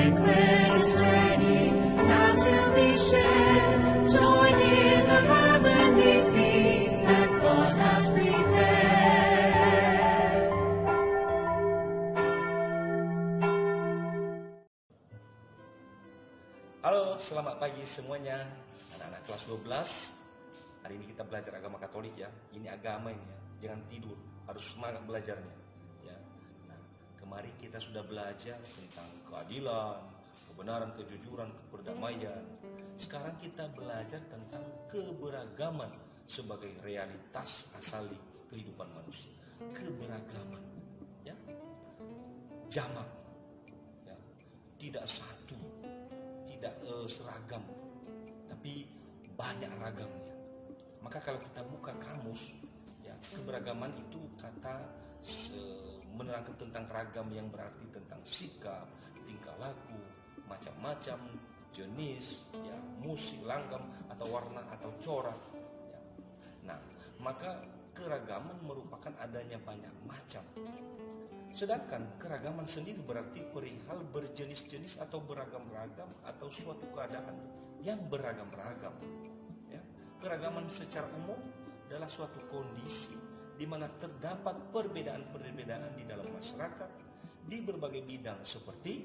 banquet is ready, now to be shared. Join in the heavenly feast that God has prepared. Halo, selamat pagi semuanya. Anak-anak kelas 12. Hari ini kita belajar agama Katolik ya. Ini agama ini ya. Jangan tidur, harus semangat belajarnya ya. Nah, kemarin kita sudah belajar tentang keadilan, kebenaran, kejujuran, perdamaian. Sekarang kita belajar tentang keberagaman sebagai realitas asali kehidupan manusia. Keberagaman ya. Jamak ya. Tidak satu, tidak seragam, tapi banyak ragamnya. Maka kalau kita buka kamus ya, keberagaman itu kata menerangkan tentang ragam yang berarti tentang sikap, tingkah laku, macam-macam jenis ya, musik, langgam atau warna atau corak ya. Nah, maka keragaman merupakan adanya banyak macam. Sedangkan keragaman sendiri berarti perihal berjenis-jenis atau beragam-ragam atau suatu keadaan yang beragam-ragam. Ya. Keragaman secara umum adalah suatu kondisi di mana terdapat perbedaan-perbedaan di dalam masyarakat di berbagai bidang seperti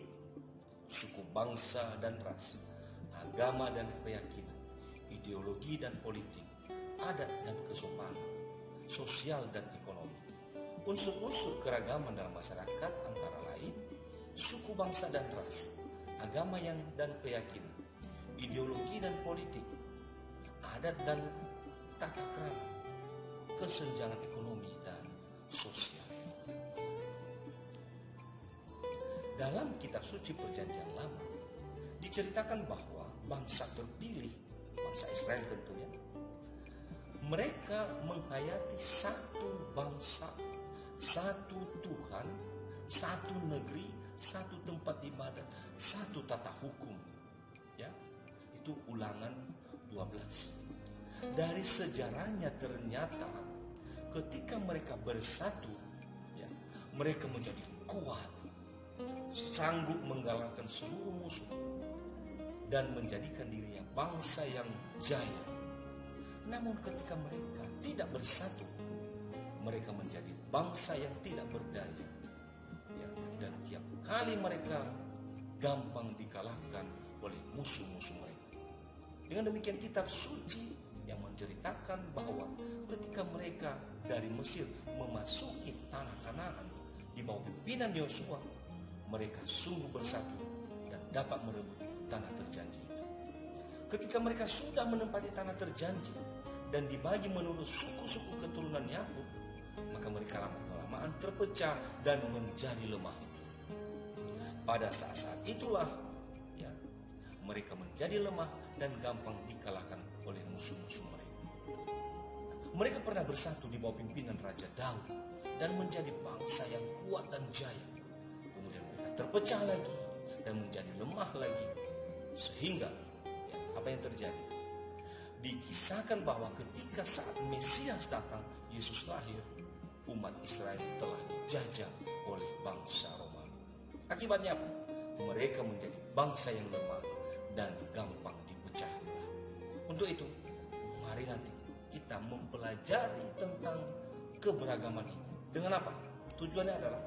suku, bangsa dan ras, agama dan keyakinan, ideologi dan politik, adat dan kesopanan, sosial dan ekonomi. Unsur-unsur keragaman dalam masyarakat antara lain suku, bangsa dan ras, agama dan keyakinan, ideologi dan politik, adat dan tata krama, kesenjangan ekonomi dan sosial. Dalam kitab suci Perjanjian Lama diceritakan bahwa bangsa terpilih, bangsa Israel tentunya, mereka menghayati satu bangsa, satu Tuhan, satu negeri, satu tempat ibadat, satu tata hukum. Ya, itu Ulangan 12. Dari sejarahnya ternyata ketika mereka bersatu, ya, mereka menjadi kuat, sanggup mengalahkan seluruh musuh dan menjadikan dirinya bangsa yang jaya. Namun ketika mereka tidak bersatu, mereka menjadi bangsa yang tidak berdaya ya, dan tiap kali mereka gampang dikalahkan oleh musuh-musuh mereka. Dengan demikian kitab suci yang menceritakan bahwa ketika mereka dari Mesir memasuki tanah Kanaan di bawah pimpinan Yosua, mereka sungguh bersatu dan dapat merebut tanah terjanji itu. Ketika mereka sudah menempati tanah terjanji dan dibagi menurut suku-suku keturunan Yakub, maka mereka lama-kelamaan terpecah dan menjadi lemah. Pada saat-saat itulah ya, mereka menjadi lemah dan gampang dikalahkan oleh musuh-musuh mereka. Mereka pernah bersatu di bawah pimpinan Raja Daud dan menjadi bangsa yang kuat dan jaya. Kemudian mereka terpecah lagi dan menjadi lemah lagi. Sehingga ya, apa yang terjadi? Dikisahkan bahwa ketika saat Mesias datang, Yesus lahir, umat Israel telah dijajah oleh bangsa Romawi. Akibatnya apa? Mereka menjadi bangsa yang lemah dan gampang dipecah. Untuk itu, mari nanti kita mempelajari tentang keberagaman ini. Dengan apa? Tujuannya adalah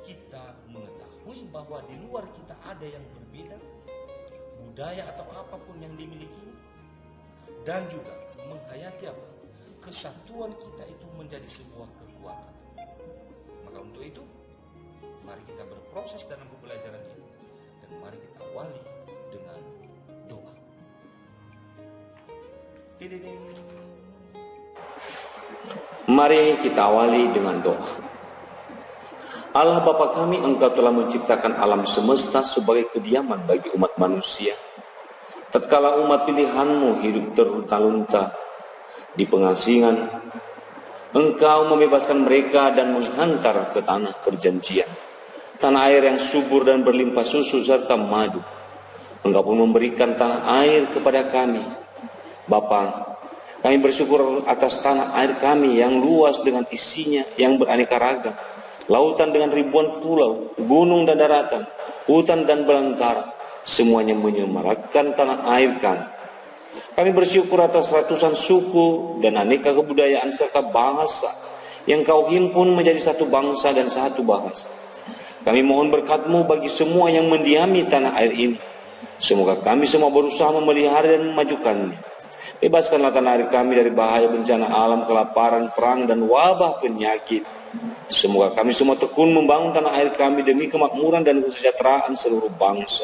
kita mengetahui bahwa di luar kita ada yang berbeda, budaya atau apapun yang dimiliki, dan juga menghayati apa? Kesatuan kita itu menjadi sebuah kekuatan. Maka untuk itu, mari kita berproses dalam pembelajaran ini dan mari kita awali dengan doa. Mari kita awali dengan doa. Allah Bapa kami, Engkau telah menciptakan alam semesta sebagai kediaman bagi umat manusia. Tatkala umat pilihan-Mu hidup terlunta-lunta di pengasingan, Engkau membebaskan mereka dan menghantar ke tanah perjanjian, tanah air yang subur dan berlimpah susu serta madu. Engkau pun memberikan tanah air kepada kami. Bapa, kami bersyukur atas tanah air kami yang luas dengan isinya yang beraneka ragam, lautan dengan ribuan pulau, gunung dan daratan, hutan dan belantara, semuanya menyemarakkan tanah air kami. Kami bersyukur atas ratusan suku dan aneka kebudayaan serta bahasa yang Kau himpun menjadi satu bangsa dan satu bahasa. Kami mohon berkat-Mu bagi semua yang mendiami tanah air ini. Semoga kami semua berusaha memelihara dan memajukannya. Bebaskanlah tanah air kami dari bahaya bencana alam, kelaparan, perang, dan wabah penyakit. Semoga kami semua tekun membangun tanah air kami demi kemakmuran dan kesejahteraan seluruh bangsa.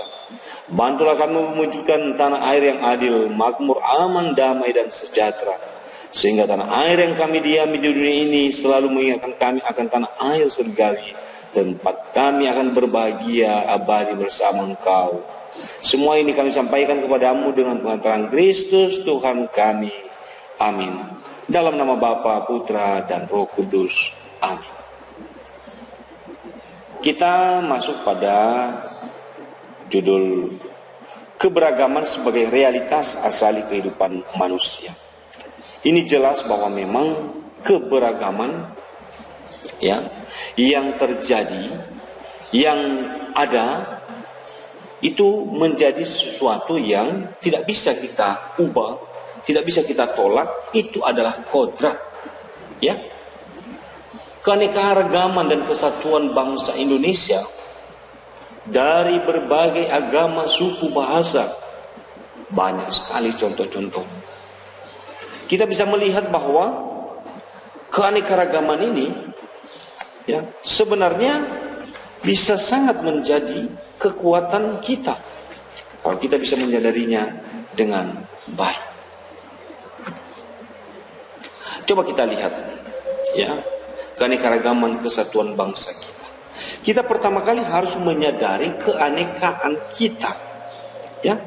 Bantulah kami mewujudkan tanah air yang adil, makmur, aman, damai, dan sejahtera. Sehingga tanah air yang kami diami di dunia ini selalu mengingatkan kami akan tanah air surgawi, tempat kami akan berbahagia abadi bersama Engkau. Semua ini kami sampaikan kepadamu dengan pengantaran Kristus Tuhan kami. Amin. Dalam nama Bapa, Putra, dan Roh Kudus. Amin. Kita masuk pada judul keberagaman sebagai realitas asali kehidupan manusia. Ini jelas bahwa memang keberagaman yang terjadi, yang ada, itu menjadi sesuatu yang tidak bisa kita ubah, tidak bisa kita tolak. Itu adalah kodrat, ya. Keanekaragaman dan kesatuan bangsa Indonesia dari berbagai agama, suku, bahasa, banyak sekali contoh-contoh. Kita bisa melihat bahwa keanekaragaman ini, ya, sebenarnya bisa sangat menjadi kekuatan kita kalau kita bisa menyadarinya dengan baik. Coba kita lihat, ya, keanekaragaman kesatuan bangsa kita. Kita pertama kali harus menyadari keanekaan kita, ya.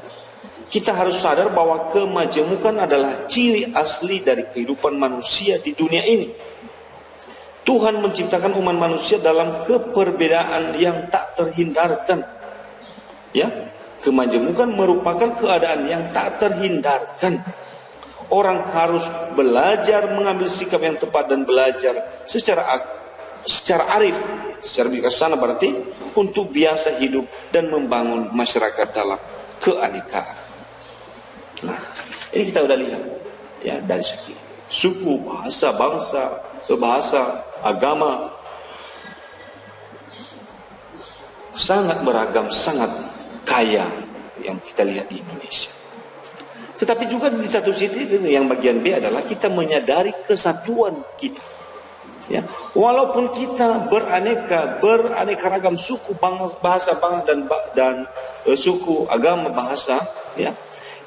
Kita harus sadar bahwa kemajemukan adalah ciri asli dari kehidupan manusia di dunia ini. Tuhan menciptakan umat manusia dalam keperbedaan yang tak terhindarkan. Ya, kemajemukan merupakan keadaan yang tak terhindarkan. Orang harus belajar mengambil sikap yang tepat dan belajar secara arif, secara bijaksana, berarti untuk biasa hidup dan membangun masyarakat dalam keanekaan. Nah, ini kita udah lihat, ya, dari segi suku, bahasa, agama, sangat beragam, sangat kaya yang kita lihat di Indonesia. Tetapi juga di satu sisi yang bagian B adalah kita menyadari kesatuan kita. Ya, walaupun kita beraneka ragam suku, bahasa, dan suku, agama, bahasa, ya,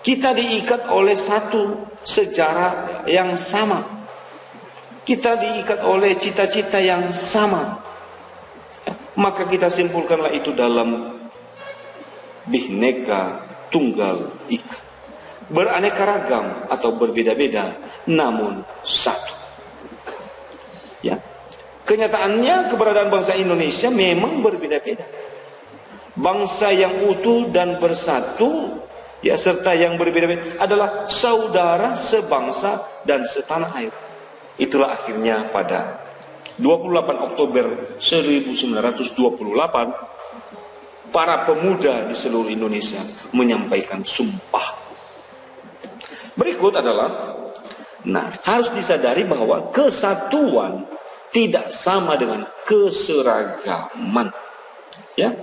kita diikat oleh satu sejarah yang sama. Kita diikat oleh cita-cita yang sama. Ya, maka kita simpulkanlah itu dalam Bhinneka Tunggal Ika. Beraneka ragam atau berbeda-beda, namun satu. Ya, kenyataannya keberadaan bangsa Indonesia memang berbeda-beda. Bangsa yang utuh dan bersatu, ya, serta yang berbeda-beda adalah saudara sebangsa dan setanah air. Itulah akhirnya pada 28 Oktober 1928 para pemuda di seluruh Indonesia menyampaikan sumpah. Berikut adalah, harus disadari bahwa kesatuan tidak sama dengan keseragaman. Ya,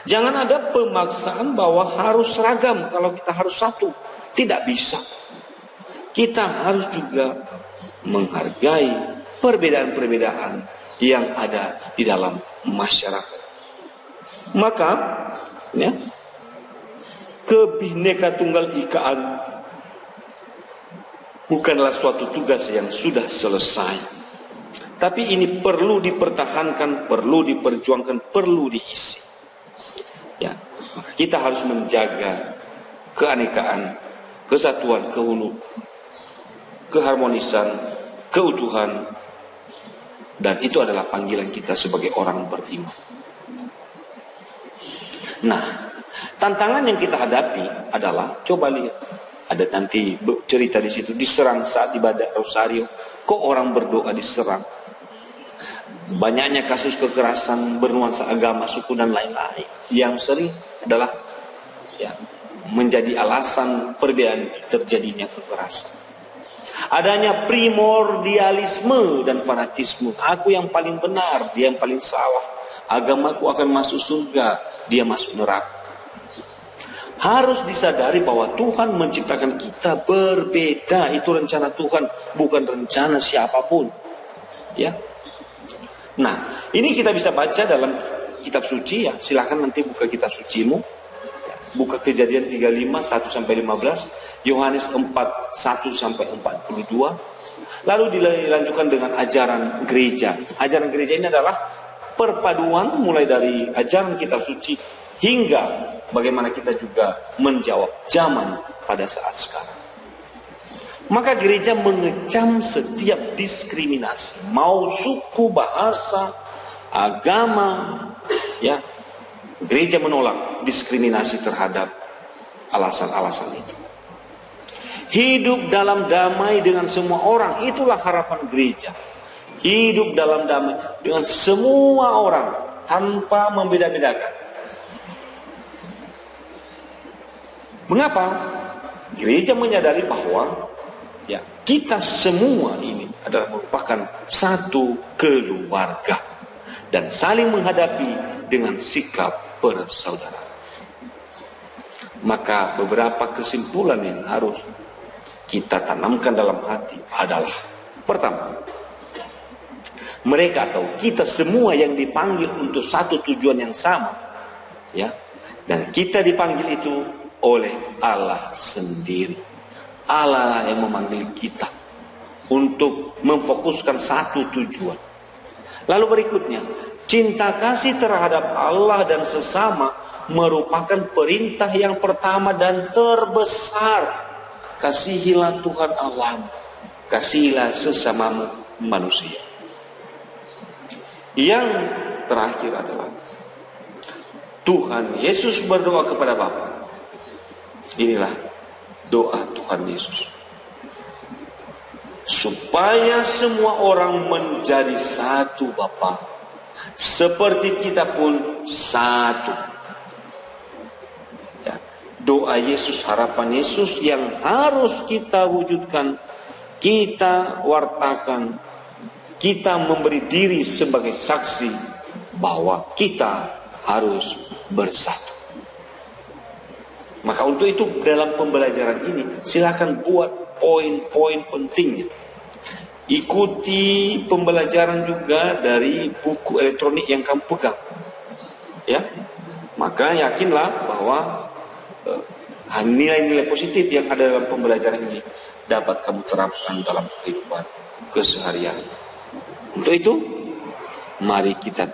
jangan ada pemaksaan bahwa harus seragam kalau kita harus satu. Tidak bisa. Kita harus juga menghargai perbedaan-perbedaan yang ada di dalam masyarakat. Maka, ya, Kebhinneka Tunggal Ikaan bukanlah suatu tugas yang sudah selesai. Tapi ini perlu dipertahankan, perlu diperjuangkan, perlu diisi. Ya, maka kita harus menjaga keanekaan, kesatuan, keharmonisan, keutuhan, dan itu adalah panggilan kita sebagai orang beriman. Nah, tantangan yang kita hadapi adalah, coba lihat, ada nanti cerita di situ, diserang saat ibadah rosario. Kok orang berdoa diserang? banyaknya kasus kekerasan bernuansa agama, suku dan lain-lain yang sering adalah menjadi alasan perbedaan terjadinya kekerasan. Adanya primordialisme dan fanatisme. Aku yang paling benar, dia yang paling salah. Agamaku akan masuk surga, dia masuk neraka. Harus disadari bahwa Tuhan menciptakan kita berbeda. Itu rencana Tuhan, bukan rencana siapapun. Ya. Nah, ini kita bisa baca dalam kitab suci ya. Silakan nanti buka kitab sucimu. Buka Kejadian 35 1 sampai 15, Yohanes 4 1 sampai 42. Lalu dilanjutkan dengan ajaran gereja. Ajaran gereja ini adalah perpaduan mulai dari ajaran kitab suci hingga bagaimana kita juga menjawab zaman pada saat sekarang. Maka gereja mengecam setiap diskriminasi, mau suku, bahasa, agama, ya. Gereja menolak diskriminasi terhadap alasan-alasan itu. Hidup dalam damai dengan semua orang, itulah harapan gereja. Hidup dalam damai dengan semua orang tanpa membeda-bedakan. Mengapa? Gereja menyadari bahwa kita semua ini adalah merupakan satu keluarga dan saling menghadapi dengan sikap persaudaraan. Maka beberapa kesimpulan yang harus kita tanamkan dalam hati adalah: pertama, mereka atau kita semua yang dipanggil untuk satu tujuan yang sama, ya, dan kita dipanggil itu oleh Allah sendiri. Allah yang memanggil kita untuk memfokuskan satu tujuan. Lalu berikutnya, cinta kasih terhadap Allah dan sesama merupakan perintah yang pertama dan terbesar. Kasihilah Tuhan Allah, kasihilah sesamamu manusia. Yang terakhir adalah Tuhan Yesus berdoa kepada Bapa. Inilah doa Tuhan Yesus, supaya semua orang menjadi satu Bapa, seperti kita pun satu. Ya, doa Yesus, harapan Yesus yang harus kita wujudkan, kita wartakan, kita memberi diri sebagai saksi bahwa kita harus bersatu. Maka untuk itu dalam pembelajaran ini silakan buat poin-poin pentingnya. Ikuti pembelajaran juga dari buku elektronik yang kamu pegang. Ya. Maka yakinlah bahwa nilai-nilai positif yang ada dalam pembelajaran ini dapat kamu terapkan dalam kehidupan keseharian. Untuk itu, mari kita